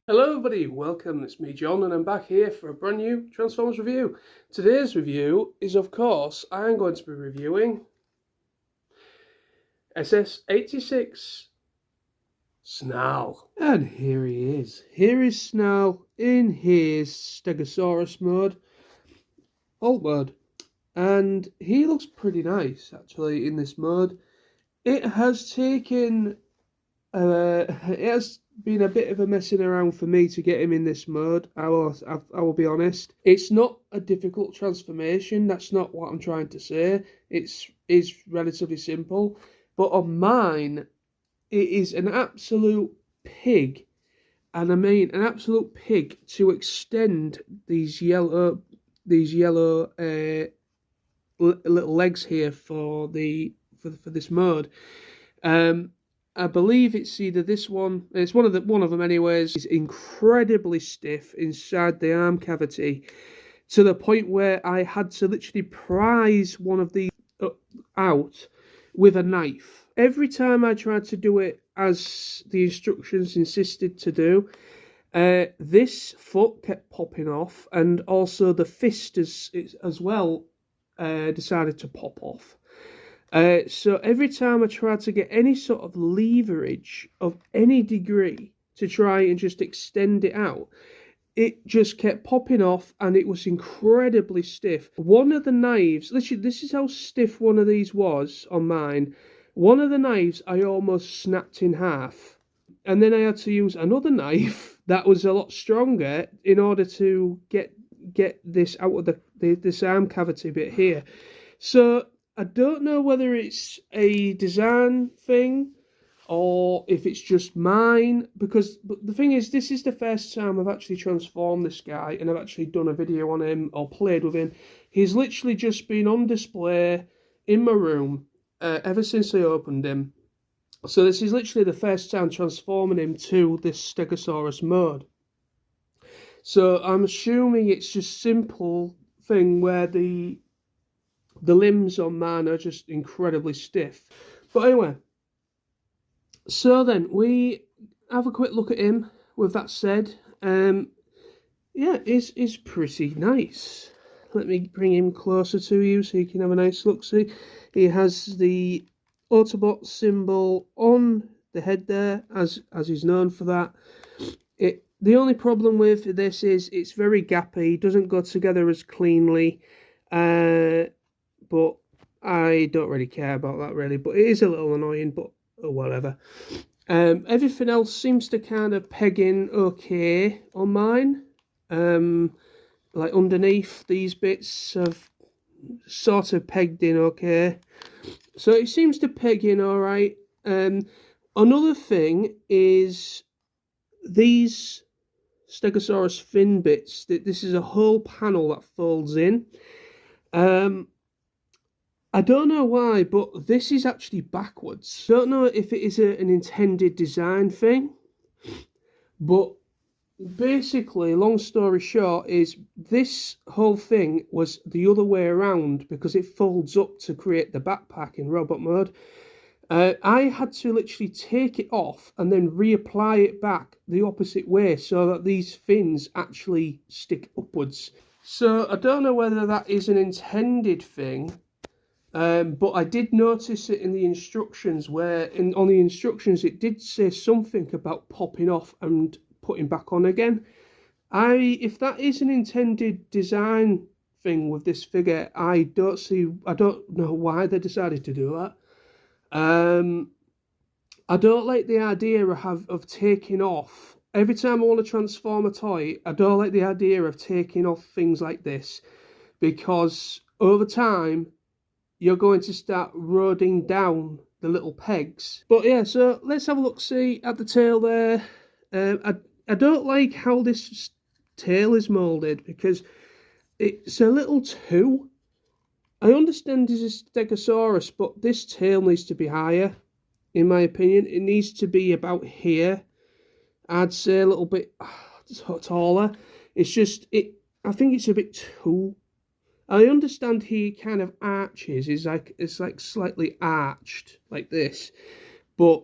Hello everybody, welcome, it's me John and I'm back here for a brand new Transformers review. Today's review is, of course, I'm going to be reviewing SS-86 Snarl. And here he is. Here is Snarl in his Stegosaurus mode, alt mode. And he looks pretty nice actually in this mode. It has taken it has been a bit of a messing around for me to get him in this mode. I will be honest. It's not a difficult transformation. That's not what I'm trying to say. It's relatively simple, but on mine, it is an absolute pig, and I mean an absolute pig to extend these yellow little legs here for this mode. I believe it's either this one. It's one of them anyways. It's incredibly stiff inside the arm cavity, to the point where I had to literally prise one of these out with a knife. Every time I tried to do it as the instructions insisted to do, this foot kept popping off, and also the fist as well decided to pop off. So every time I tried to get any sort of leverage of any degree to try and just extend it out, it just kept popping off, and it was incredibly stiff. One of the knives, literally, this is how stiff one of these was on mine. One of the knives I almost snapped in half, and then I had to use another knife that was a lot stronger in order to get this out of this arm cavity bit here. So I don't know whether it's a design thing or if it's just mine, but the thing is, this is the first time I've actually transformed this guy and I've actually done a video on him or played with him. He's literally just been on display in my room ever since I opened him. So this is literally the first time transforming him to this Stegosaurus mode. So I'm assuming it's just simple thing where the limbs on mine are just incredibly stiff. But anyway, so then we have a quick look at him. With that said, yeah, it's pretty nice. Let me bring him closer to you so you can have a nice look. See, he has the Autobot symbol on the head there, as he's known for that. The only problem with this is it's very gappy, doesn't go together as cleanly. But I don't really care about that really, but it is a little annoying, but whatever. Everything else seems to kind of peg in okay on mine. Like underneath, these bits have sort of pegged in okay. So it seems to peg in alright. Another thing is these Stegosaurus fin bits. This is a whole panel that folds in. I don't know why, but this is actually backwards. Don't know if it is an intended design thing, but basically, long story short, is this whole thing was the other way around because it folds up to create the backpack in robot mode. I had to literally take it off and then reapply it back the opposite way so that these fins actually stick upwards. So I don't know whether that is an intended thing. But I did notice it in the instructions where on the instructions it did say something about popping off and putting back on again. If that is an intended design thing with this figure, I don't know why they decided to do that. I don't like the idea of taking off. Every time I want to transform a toy, I don't like the idea of taking off things like this, because over time you're going to start roding down the little pegs. But yeah, so let's have a look, see at the tail there. I don't like how this tail is moulded because it's a little too... I understand this is Stegosaurus, but this tail needs to be higher, in my opinion. It needs to be about here. I'd say a little bit taller. It's just, I think it's a bit too... I understand he kind of arches, it's like slightly arched like this, but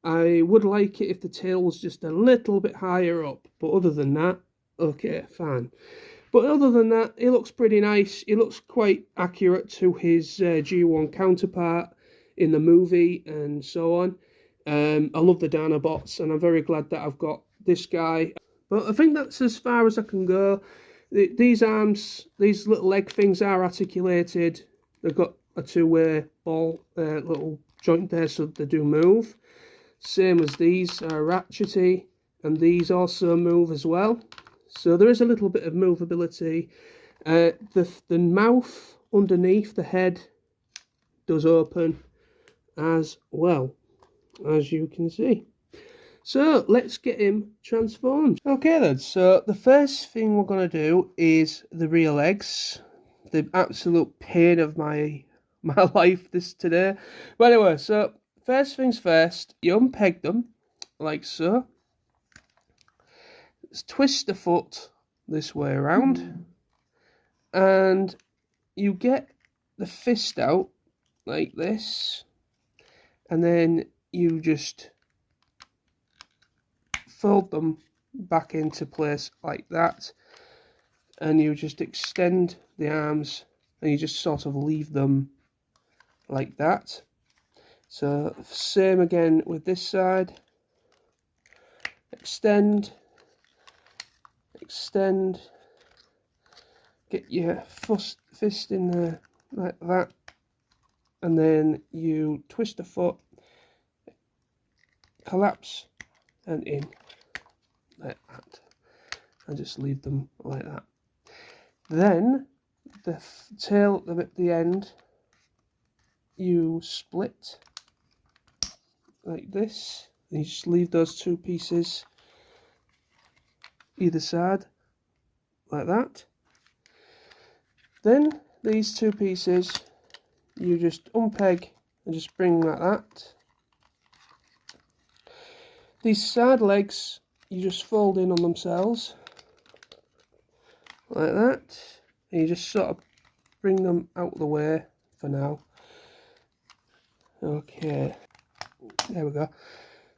I would like it if the tail was just a little bit higher up, but other than that, okay, fine. But other than that, he looks pretty nice. He looks quite accurate to his G1 counterpart in the movie and so on. I love the Dinobots, and I'm very glad that I've got this guy. But I think that's as far as I can go. These arms, these little leg things are articulated. They've got a two-way ball, little joint there, so they do move. Same as these are ratchety, and these also move as well. So there is a little bit of movability. The mouth underneath the head does open as well, as you can see. So let's get him transformed. Okay then, so the first thing we're going to do is the rear legs. The absolute pain of my life today. But anyway, so first things first, you unpeg them like so. Let's twist the foot this way around, and you get the fist out like this, and then you just fold them back into place like that, and you just extend the arms, and you just sort of leave them like that. So same again with this side. Extend, get your fist in there like that, and then you twist the foot, collapse, and in like that, and just leave them like that. Then the tail at the end, you split like this, and you just leave those two pieces either side like that. Then these two pieces you just unpeg and just bring like that. These side legs you just fold in on themselves like that, and you just sort of bring them out of the way for now. Okay, there we go.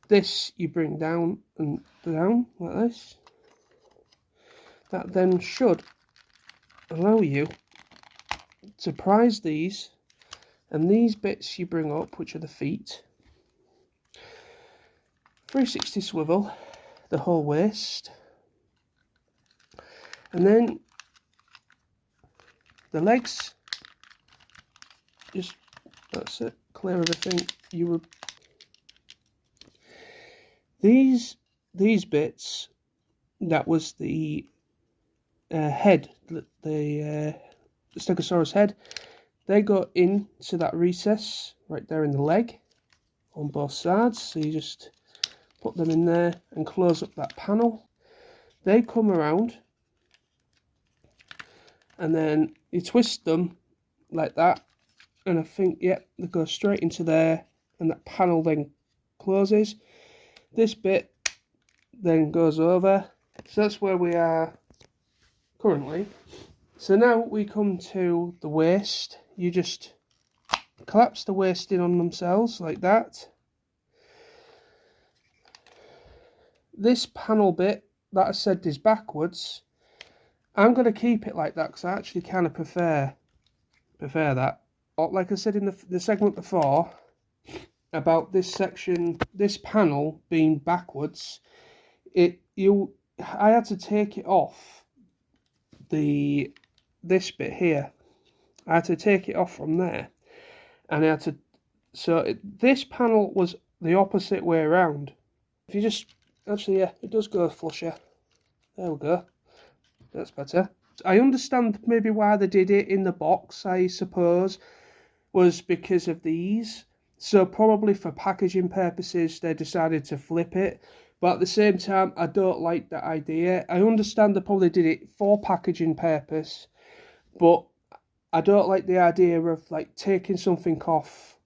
This you bring down and down like this. That then should allow you to prise these, and these bits you bring up, which are the feet. 360 swivel the whole waist, and then the legs, just, that's it, clear everything. You would these bits, that was the head, the Stegosaurus head, they go into that recess right there in the leg on both sides. So you just put them in there and close up that panel. They come around, and then you twist them like that, and I think, yep, they go straight into there, and that panel then closes. This bit then goes over. So that's where we are currently. So now we come to the waist. You just collapse the waist in on themselves like that. This panel bit that I said is backwards, I'm going to keep it like that because I actually kind of prefer that. Like I said in the segment before about this section, this panel being backwards, I had to take it off this bit here. I had to take it off from there, and I had to. So this panel was the opposite way around. If you just actually, yeah, it does go flusher. There we go. That's better. I understand maybe why they did it in the box, I suppose, was because of these. So probably for packaging purposes, they decided to flip it. But at the same time, I don't like that idea. I understand they probably did it for packaging purpose, but I don't like the idea of like taking something off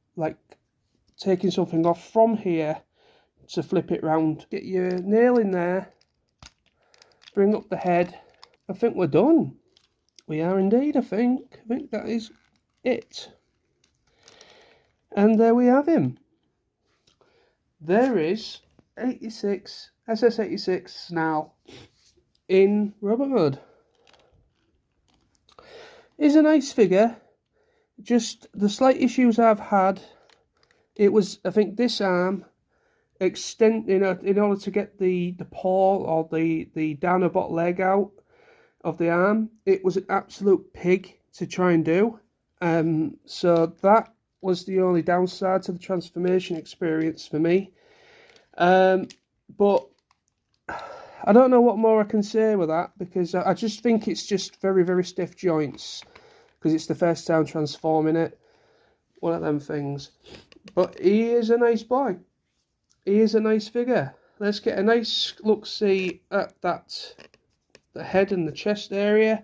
from here to flip it round. Get your nail in there, bring up the head. I think we're done. We are indeed, I think. I think that is it. And there we have him. there is 86 SS-86 Snarl in robot mode. It's a nice figure. Just the slight issues I've had, it was, I think, this arm extend, in order to get the paw or the Dinobot leg out of the arm, it was an absolute pig to try and do. So that was the only downside to the transformation experience for me. But I don't know what more I can say with that, because I just think it's just very, very stiff joints, because it's the first time transforming it. One of them things. But he is a nice boy. He is a nice figure. Let's get a nice look-see at that, the head and the chest area.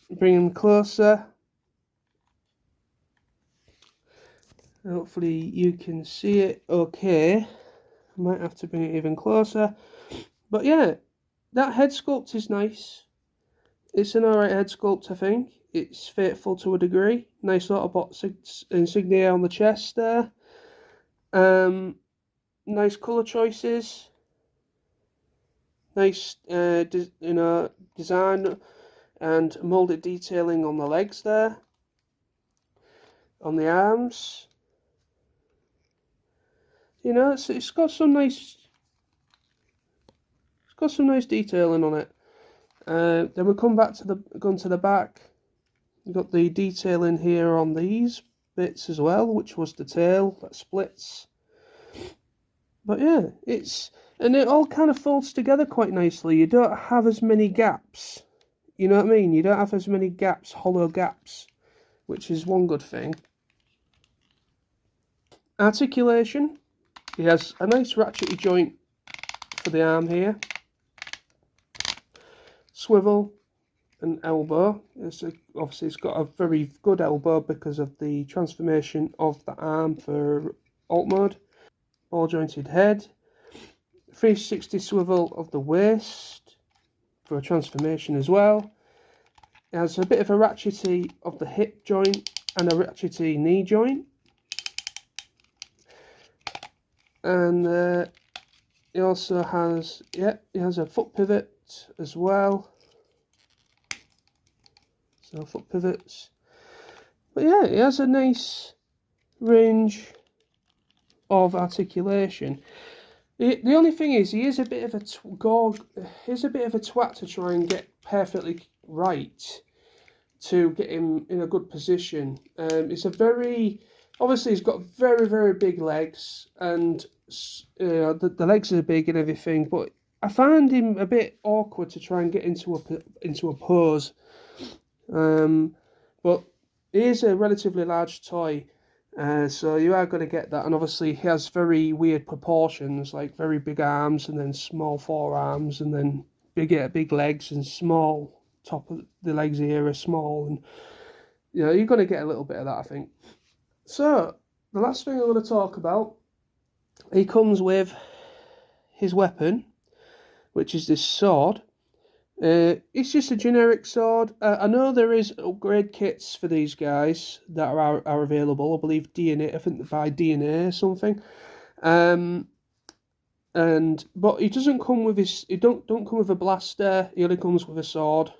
Bring him closer. Hopefully you can see it okay. I might have to bring it even closer. But yeah, that head sculpt is nice. It's an alright head sculpt, I think. It's faithful to a degree. Nice Autobot insignia on the chest there. Nice colour choices. Nice, design and moulded detailing on the legs there. On the arms. You know, it's got some nice. It's got some nice detailing on it. Then we come back to the back. You've got the detailing here on these bits as well, which was the tail that splits. But yeah, and it all kind of folds together quite nicely. You don't have as many gaps. You know what I mean? You don't have as many gaps, hollow gaps, which is one good thing. Articulation. He has a nice ratchety joint for the arm here. Swivel and elbow. Obviously, it's got a very good elbow because of the transformation of the arm for alt mode. Ball jointed head. 360 swivel of the waist for a transformation as well. It has a bit of a ratchety of the hip joint and a ratchety knee joint. And it also has, it has a foot pivot as well. So foot pivots. But yeah, it has a nice range of articulation. The only thing is, he is a bit of a twat to try and get perfectly right to get him in a good position. Obviously he's got very, very big legs, and the legs are big and everything, but I find him a bit awkward to try and get into a pose. But he is a relatively large toy, so you are going to get that. And obviously he has very weird proportions, like very big arms and then small forearms, and then big legs and small top of the legs here are small, and you're going to get a little bit of that, I think. So the last thing I'm going to talk about, he comes with his weapon, which is this sword. It's just a generic sword. I know there is upgrade kits for these guys that are available. I believe DNA. I think by DNA or something. But he doesn't come with his. He don't come with a blaster. He only comes with a sword.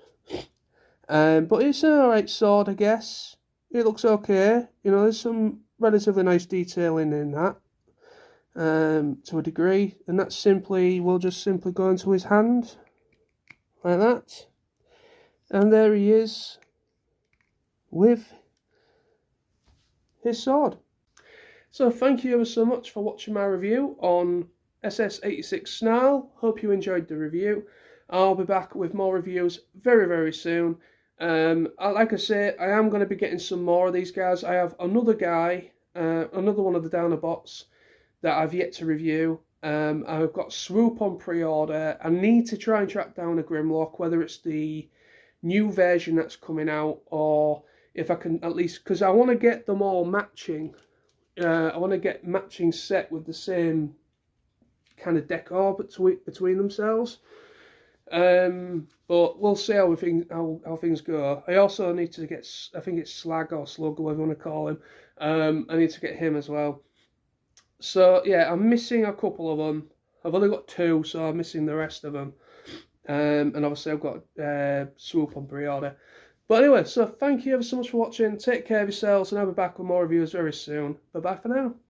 But it's an alright sword, I guess. It looks okay. There's some relatively nice detailing in that. To a degree, and that will just simply go into his hand. Like that, and there he is with his sword. So thank you ever so much for watching my review on SS-86 Snarl. Hope you enjoyed the review. I'll be back with more reviews very, very soon. Like I say, I am going to be getting some more of these guys. I have another guy, another one of the Dinobots that I've yet to review. I've got Swoop on pre-order. I need to try and track down a Grimlock, whether it's the new version that's coming out, or if I can at least, because I want to get them all matching. I want to get matching set with the same kind of decor between themselves. But we'll see how things go. I also need to get, I think it's Slag or Slug, whatever you want to call him. I need to get him as well. So yeah, I'm missing a couple of them. I've only got two, so I'm missing the rest of them. And obviously I've got Swoop on pre-order. But anyway, so thank you ever so much for watching. Take care of yourselves, and I'll be back with more reviews very soon. Bye bye for now.